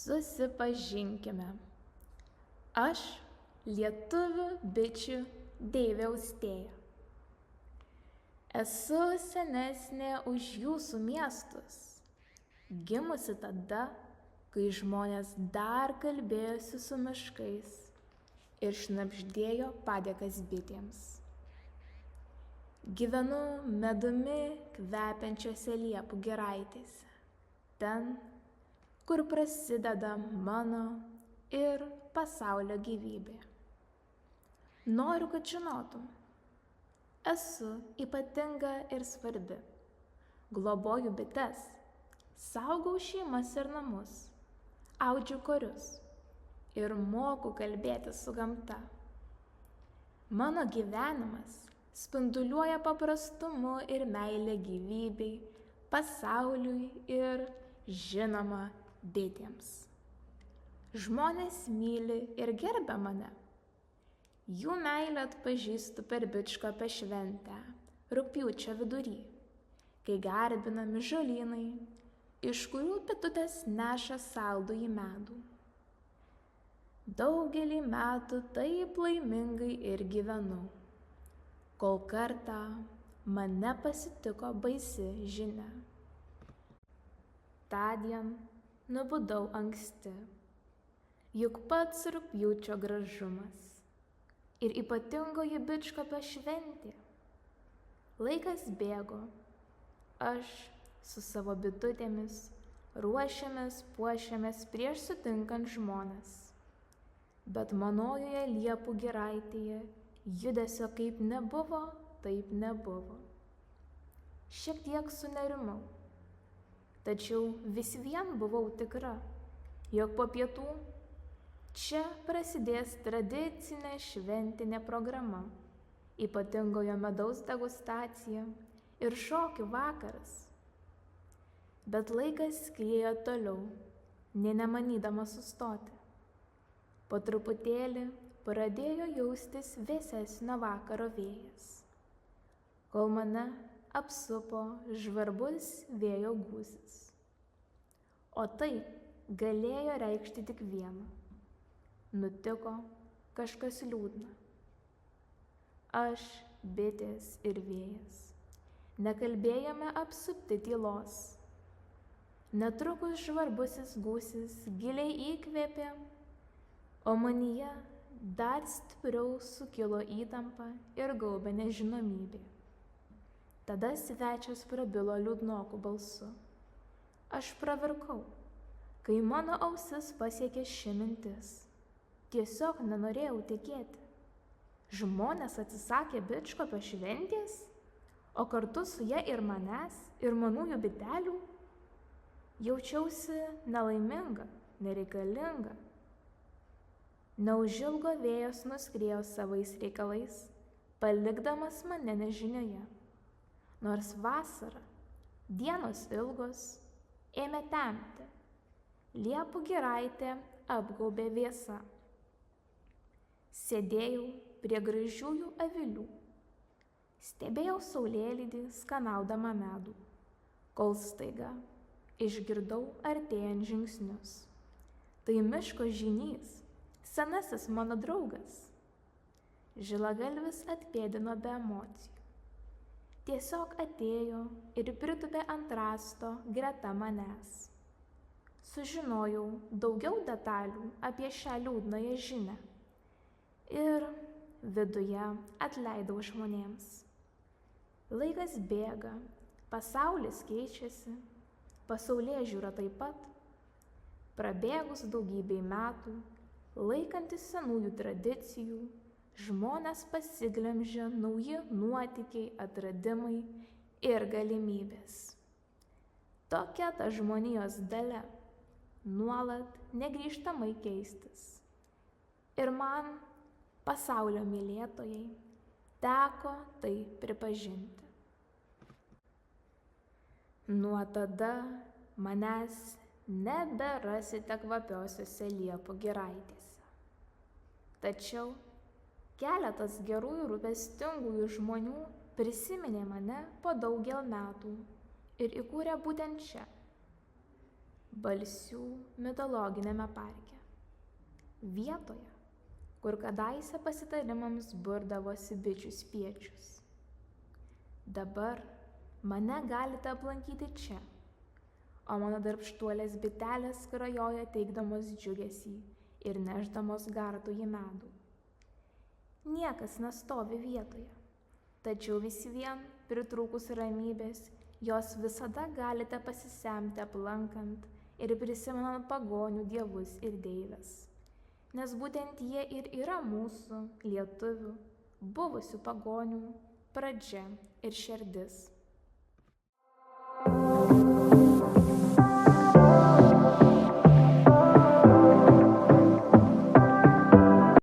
Susipažinkime. Aš lietuvių bičių deivė Austėja. Esu senesnė už jūsų miestus, gimusi tada, kai žmonės dar kalbėjosi su miškais ir šnabždėjo padėkas bitėms. Gyvenu medumi kvepiančiose liepų giraitėse, ten, kur prasideda mano ir pasaulio gyvybė. Noriu, kad žinotum, esu ypatinga ir svarbi. Globoju bites, saugau šeimas ir namus, audžiu korius ir moku kalbėti su gamta. Mano gyvenimas spinduliuoja paprastumu ir meilė gyvybei, pasauliui ir, žinoma, bitėms. Žmonės myli ir gerbia mane. Jų meilę atpažįstu per Bičkopio šventę, rugpjūčio vidury, kai garbinami žolynai, iš kurių bitutės neša saldųjį medų. Daugelį metų taip laimingai ir gyvenau, kol kartą mane pasitiko baisi žinia. Tądien nubudau anksti, juk pats rugpjūčio gražumas ir ypatingoji Bičkopio šventė. Laikas bėgo, aš su savo bitutėmis puošiamės prieš sutinkant žmones, bet manojoje liepų giraitėje judesio kaip nebuvo, taip nebuvo. Šiek tiek sunerimau, tačiau vis vien buvau tikra, jog po pietų čia prasidės tradicinė šventinė programa, ypatingojo medaus degustacija ir šokių vakaras. Bet laikas skriejo toliau, nė nemanydama sustoti. Po truputėlį pradėjo jaustis vėsesnio vakaro vėjas, kol mane apsupo žvarbus vėjo gūsis. O tai galėjo reikšti tik vieną. Nutiko kažkas liūdna. Aš, bitės ir vėjas nekalbėjome apsupti tylos. Netrukus žvarbusis gūsis giliai įkvėpė, o manyje dar stipriau sukilo įtampa ir gaubė nežinomybė. Tada svečias prabilo liūdnoku balsu. Aš pravirkau, kai mano ausis pasiekė ši mintis. Tiesiog nenorėjau tikėti. Žmonės atsisakė Bičkopio šventės, o kartu su ja ir manęs, ir manųjų bitelių. Jaučiausi nelaiminga, nereikalinga. Neužilgo vėjas nuskriejo savais reikalais, palikdamas mane nežinioje. Nors vasara, dienos ilgos, ėmė temti, liepų giraitė apgaubė vėsa. Sėdėjau prie gražiųjų avilių, stebėjau saulėlydį skanaudama medų, kol staiga išgirdau artėjant žingsnius. Tai miško žynys, senasis mano draugas. Žilagalvis atpėdino be emocijų. Tiesiog atėjo ir pritūpė ant rąsto greta manęs. Sužinojau daugiau detalių apie šią liūdnąją žinią ir viduje atleidau žmonėms. Laikas bėga, pasaulis keičiasi, pasaulėžiūra taip pat. Prabėgus daugybei metų, laikantis senųjų tradicijų, žmonės pasiglemžia nauji nuotykiai, atradimai ir galimybės. Tokia ta žmonijos dalia, nuolat negrįžtamai keistis. Ir man, pasaulio mylėtojai, teko tai pripažinti. Nuo tada manęs neberasite kvapiosiuose liepų giraitėse. Tačiau keletas gerųjų rūpestingųjų žmonių prisiminė mane po daugel metų ir įkūrė būtent čia. Balsių mitologinėme parke. Vietoje, kur kadaise pasitarimams burdavosi bičių spiečius. Dabar mane galite aplankyti čia, o mano darbštuolės bitelės skrajoja teikdamos džiugesį ir nešdamos gardų į medų. Niekas nestovi vietoje, tačiau vis vien pritrūkus ramybės, jos visada galite pasisemti aplankant ir prisimenant pagonių dievus ir deives, nes būtent jie ir yra mūsų, lietuvių, buvusių pagonių, pradžia ir širdis.